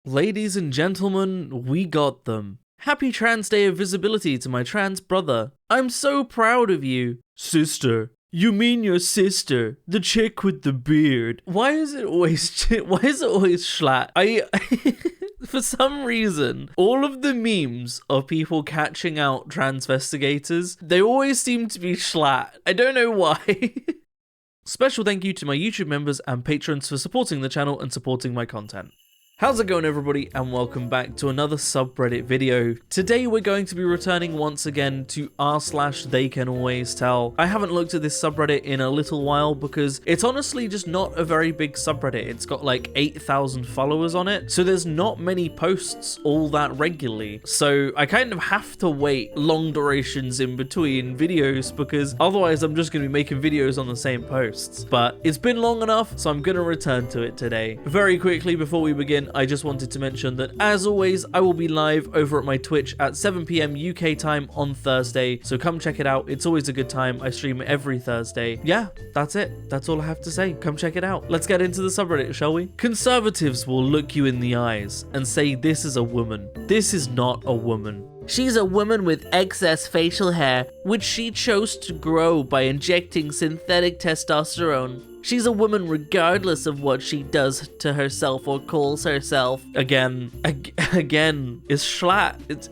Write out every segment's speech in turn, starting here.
Ladies and gentlemen, we got them. Happy Trans Day of Visibility to my trans brother. I'm so proud of you. Sister. You mean your sister, the chick with the beard. Why is it always Schlatt? For some reason, all of the memes of people catching out transvestigators, they always seem to be Schlatt. I don't know why. Special thank you to my YouTube members and patrons for supporting the channel and supporting my content. How's it going, everybody, and welcome back to another subreddit video. Today we're going to be returning once again to r/TheyCanAlwaysTell. I haven't looked at this subreddit in a little while because it's honestly just not a very big subreddit. It's got like 8,000 followers on it, so there's not many posts all that regularly. So I kind of have to wait long durations in between videos because otherwise I'm just going to be making videos on the same posts. But it's been long enough, so I'm going to return to it today. Very quickly before we begin, I just wanted to mention that, as always, I will be live over at my Twitch at 7 PM UK time on Thursday, so come check it out. It's always a good time. I stream every Thursday. Yeah, that's it. That's all I have to say. Come check it out. Let's get into the subreddit, shall we? Conservatives will look you in the eyes and say this is a woman. This is not a woman. She's a woman with excess facial hair, which she chose to grow by injecting synthetic testosterone. She's a woman regardless of what she does to herself or calls herself. Again, is Schlatt.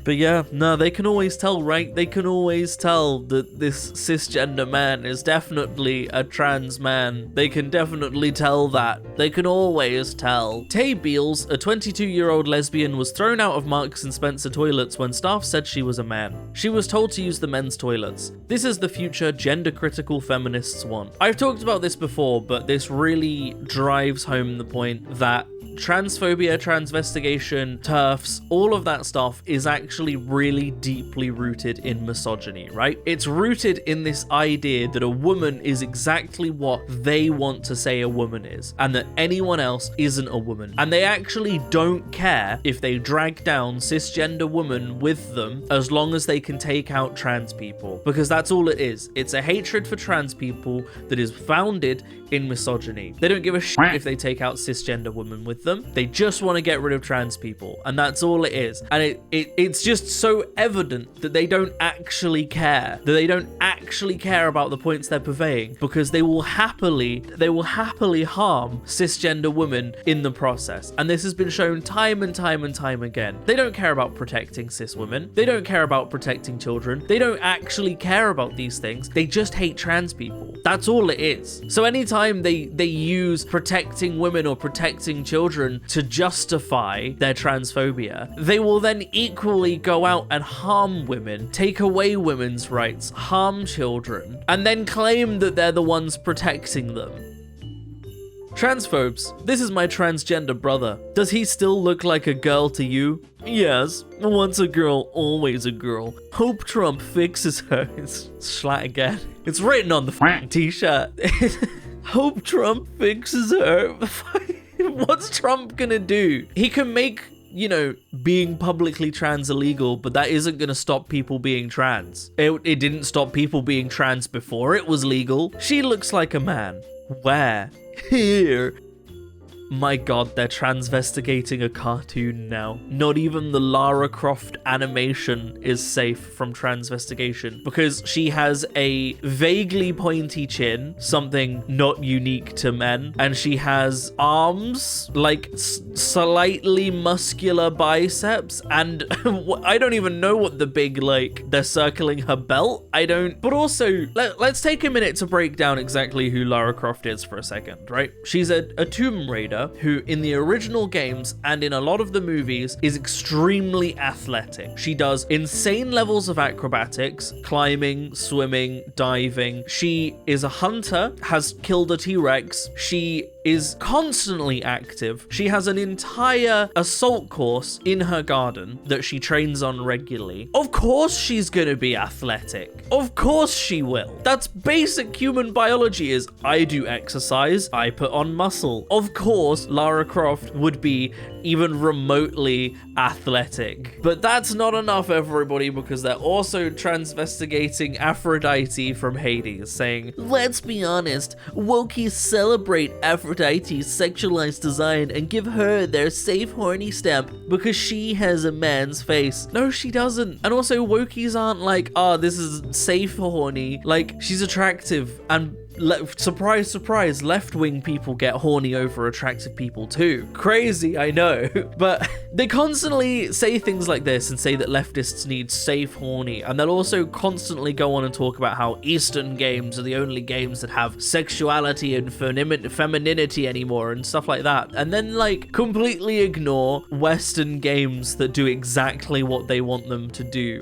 But yeah, no, they can always tell, right? They can always tell that this cisgender man is definitely a trans man. They can definitely tell that. They can always tell. Tay Beals, a 22-year-old lesbian, was thrown out of Marks and Spencer toilets when staff said she was a man. She was told to use the men's toilets. This is the future gender-critical feminists want. I've talked about this before, but this really drives home the point that transphobia, transvestigation, TERFs, all of that stuff is actually really deeply rooted in misogyny, right? It's rooted in this idea that a woman is exactly what they want to say a woman is, and that anyone else isn't a woman. And they actually don't care if they drag down cisgender women with them as long as they can take out trans people, because that's all it is. It's a hatred for trans people that is founded in misogyny. They don't give a shit if they take out cisgender women with them. They just want to get rid of trans people, and that's all it is. And it's just so evident that they don't actually care, that they don't actually care about the points they're purveying, because they will happily harm cisgender women in the process. And this has been shown time and time and time again. They don't care about protecting cis women. They don't care about protecting children. They don't actually care about these things. They just hate trans people. That's all it is. So anytime they use protecting women or protecting children to justify their transphobia, they will then equally go out and harm women, take away women's rights, harm children, and then claim that they're the ones protecting them. Transphobes, this is my transgender brother. Does he still look like a girl to you? Yes, once a girl, always a girl. Hope Trump fixes her. It's Schlatt again. It's written on the t-shirt. Hope Trump fixes her. What's Trump gonna do? He can make, you know, being publicly trans illegal, but that isn't gonna stop people being trans. It didn't stop people being trans before it was legal. She looks like a man. Where? Here. My god, they're transvestigating a cartoon now. Not even the Lara Croft animation is safe from transvestigation because she has a vaguely pointy chin, something not unique to men, and she has arms, like slightly muscular biceps, and I don't even know what the big, like, they're circling her belt. But also, let's take a minute to break down exactly who Lara Croft is for a second, right? She's a Tomb Raider who in the original games and in a lot of the movies is extremely athletic. She does insane levels of acrobatics, climbing, swimming, diving. She is a hunter, has killed a T-Rex. She is constantly active. She has an entire assault course in her garden that she trains on regularly. Of course she's gonna be athletic. Of course she will. That's basic human biology is I do exercise, I put on muscle. Of course course, Lara Croft would be even remotely athletic. But that's not enough, everybody, because they're also transvestigating Aphrodite from Hades, saying, let's be honest, wokies celebrate Aphrodite's sexualized design and give her their safe horny stamp because she has a man's face. No, she doesn't. And also, wokies aren't like, oh, this is safe horny. Like, she's attractive, and surprise, surprise, left-wing people get horny over attractive people too. Crazy, I know. But they constantly say things like this and say that leftists need safe horny, and they'll also constantly go on and talk about how Eastern games are the only games that have sexuality and femininity anymore and stuff like that, and then like completely ignore Western games that do exactly what they want them to do,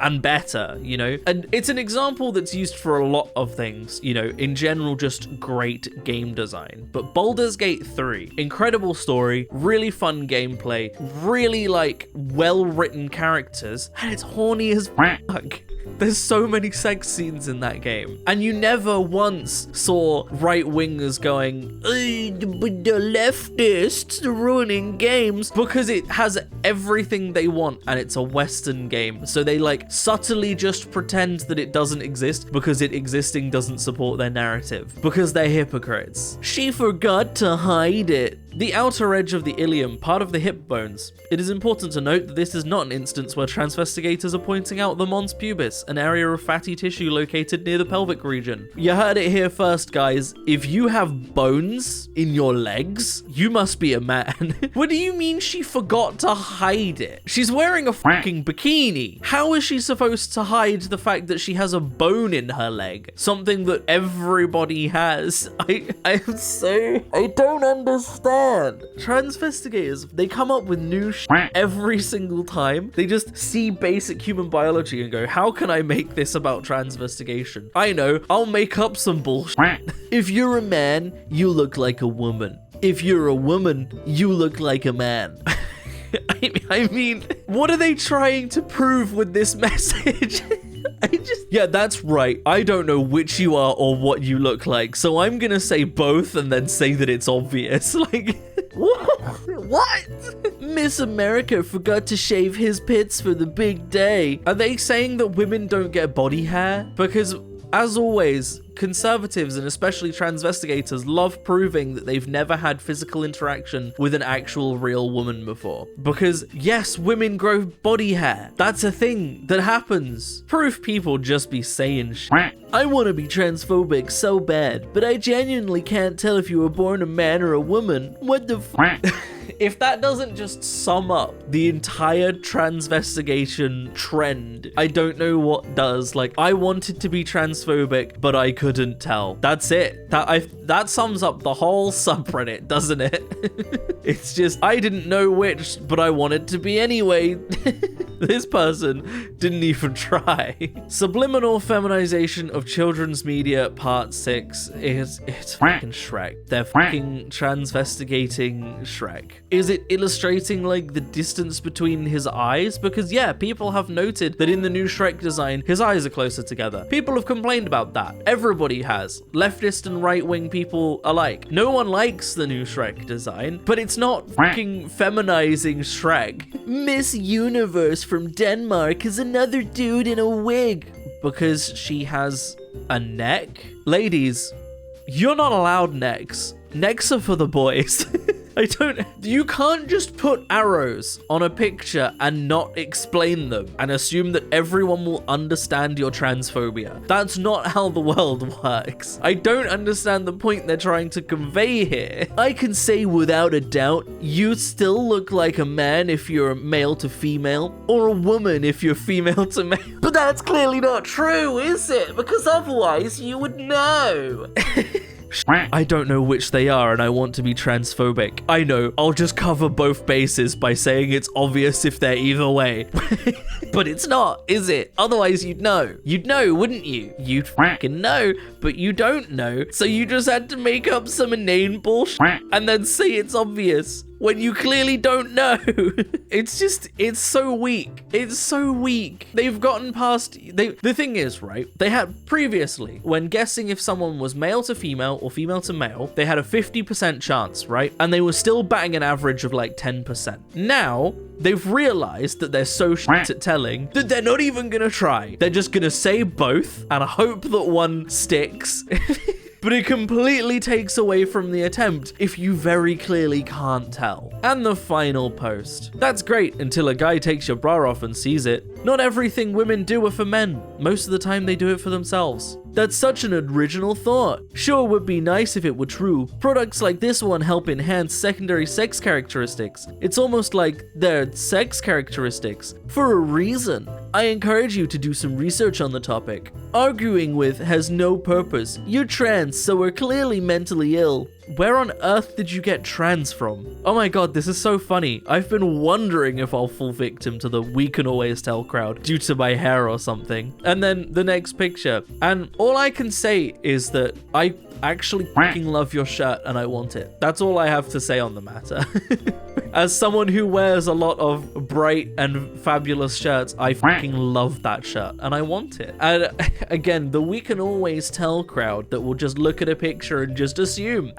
and better, you know? And it's an example that's used for a lot of things, you know, in general, just great game design. But Baldur's Gate 3, incredible story, really fun gameplay, really like well-written characters, and it's horny as fuck. There's so many sex scenes in that game. And you never once saw right-wingers going, but the leftists are ruining games, because it has everything they want and it's a Western game. So they like subtly just pretend that it doesn't exist because it existing doesn't support their narrative, because they're hypocrites. She forgot to hide it. The outer edge of the ilium, part of the hip bones. It is important to note that this is not an instance where transvestigators are pointing out the mons pubis, an area of fatty tissue located near the pelvic region. You heard it here first, guys. If you have bones in your legs, you must be a man. What do you mean she forgot to hide it? She's wearing a fucking bikini. How is she supposed to hide the fact that she has a bone in her leg? Something that everybody has. I don't understand. Transvestigators, they come up with new shit every single time. They just see basic human biology and go, how can I make this about transvestigation? I know, I'll make up some bullshit. If you're a man, you look like a woman. If you're a woman, you look like a man. I mean, what are they trying to prove with this message? Yeah, that's right. I don't know which you are or what you look like, so I'm gonna say both and then say that it's obvious. Like, what? Miss America forgot to shave his pits for the big day. Are they saying that women don't get body hair? Because, as always, conservatives and especially transvestigators love proving that they've never had physical interaction with an actual real woman before. Because yes, women grow body hair. That's a thing that happens. Proof people just be saying shit. I want to be transphobic so bad, but I genuinely can't tell if you were born a man or a woman. What the f? If that doesn't just sum up the entire transvestigation trend, I don't know what does. Like, I wanted to be transphobic, but I couldn't tell. That's it. That sums up the whole subreddit, doesn't it? It's just, I didn't know which, but I wanted to be anyway. This person didn't even try. Subliminal feminization of children's media part 6 it's fucking Shrek. They're fucking transvestigating Shrek. Is it illustrating like the distance between his eyes? Because yeah, people have noted that in the new Shrek design, his eyes are closer together. People have complained about that. Everybody has. Leftist and right-wing people alike. No one likes the new Shrek design, but it's not fucking feminizing Shrek. Miss Universe from Denmark is another dude in a wig because she has a neck. Ladies, you're not allowed necks. Necks are for the boys. You can't just put arrows on a picture and not explain them and assume that everyone will understand your transphobia. That's not how the world works. I don't understand the point they're trying to convey here. I can say without a doubt, you still look like a man if you're male to female, or a woman if you're female to male. But that's clearly not true, is it? Because otherwise you would know. I don't know which they are and I want to be transphobic. I know, I'll just cover both bases by saying it's obvious if they're either way. But it's not, is it? Otherwise you'd know. You'd know, wouldn't you? You'd fucking know, but you don't know. So you just had to make up some inane bullshit and then say it's obvious. when you clearly don't know. It's so weak. It's so weak. They've gotten past, the thing is, right, they had previously, when guessing if someone was male to female or female to male, they had a 50% chance, right? And they were still batting an average of like 10%. Now, they've realized that they're so shit at telling that they're not even gonna try. They're just gonna say both and hope that one sticks. But it completely takes away from the attempt if you very clearly can't tell. And the final post. That's great until a guy takes your bra off and sees it. Not everything women do are for men. Most of the time they do it for themselves. That's such an original thought. Sure, would be nice if it were true. Products like this one help enhance secondary sex characteristics. It's almost like they're sex characteristics for a reason. I encourage you to do some research on the topic. Arguing with has no purpose. You're trans, so we're clearly mentally ill. Where on earth did you get trans from? Oh my god, this is so funny. I've been wondering if I'll fall victim to the "we can always tell" crowd due to my hair or something. And then the next picture. And all I can say is that I actually fucking love your shirt and I want it. That's all I have to say on the matter. As someone who wears a lot of bright and fabulous shirts, I fucking love that shirt and I want it. And again, the "we can always tell" crowd that will just look at a picture and just assume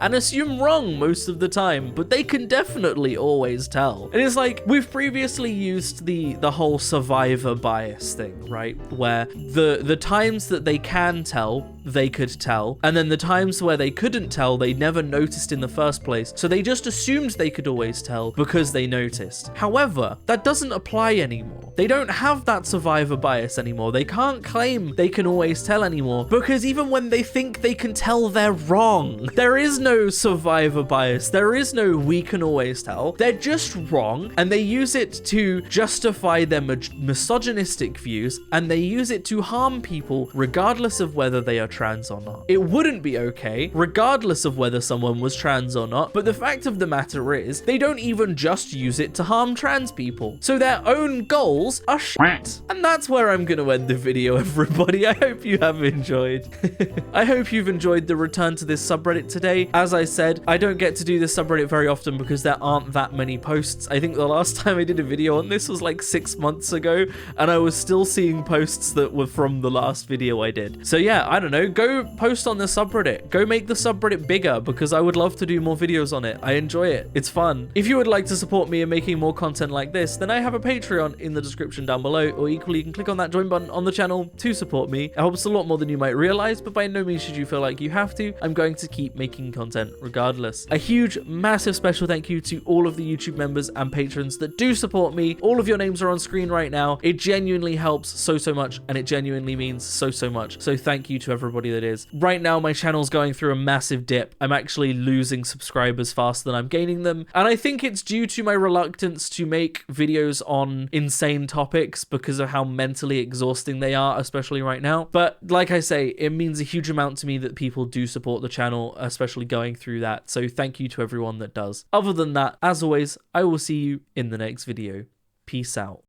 wrong most of the time, but they can definitely always tell. And it's like, we've previously used the whole survivor bias thing, right? Where the times that they can tell, they could tell, and then the times where they couldn't tell, they never noticed in the first place, so they just assumed they could always tell because they noticed. However, that doesn't apply anymore. They don't have that survivor bias anymore. They can't claim they can always tell anymore, because even when they think they can tell, they're wrong. There is no survivor bias. There is no "we can always tell." They're just wrong, and they use it to justify their misogynistic views, and they use it to harm people regardless of whether they are trans or not. It wouldn't be okay regardless of whether someone was trans or not, but the fact of the matter is they don't even just use it to harm trans people. So their own goals are shit. And that's where I'm gonna end the video, everybody. I hope you have enjoyed. I hope you've enjoyed the return to this subreddit today. As I said, I don't get to do this subreddit very often because there aren't that many posts. I think the last time I did a video on this was like 6 months ago, and I was still seeing posts that were from the last video I did. So yeah, I don't know, go post on the subreddit. Go make the subreddit bigger because I would love to do more videos on it. I enjoy it. It's fun. If you would like to support me in making more content like this, then I have a Patreon in the description down below, or equally you can click on that join button on the channel to support me. It helps a lot more than you might realize, but by no means should you feel like you have to. I'm going to keep making content regardless. A huge, massive special thank you to all of the YouTube members and patrons that do support me. All of your names are on screen right now. It genuinely helps so much, and it genuinely means so much. So thank you to everybody that is. Right now, my channel's going through a massive dip. I'm actually losing subscribers faster than I'm gaining them, and I think it's due to my reluctance to make videos on insane topics because of how mentally exhausting they are, especially right now. But like I say, it means a huge amount to me that people do support the channel, especially going through that. So thank you to everyone that does. Other than that, as always, I will see you in the next video. Peace out.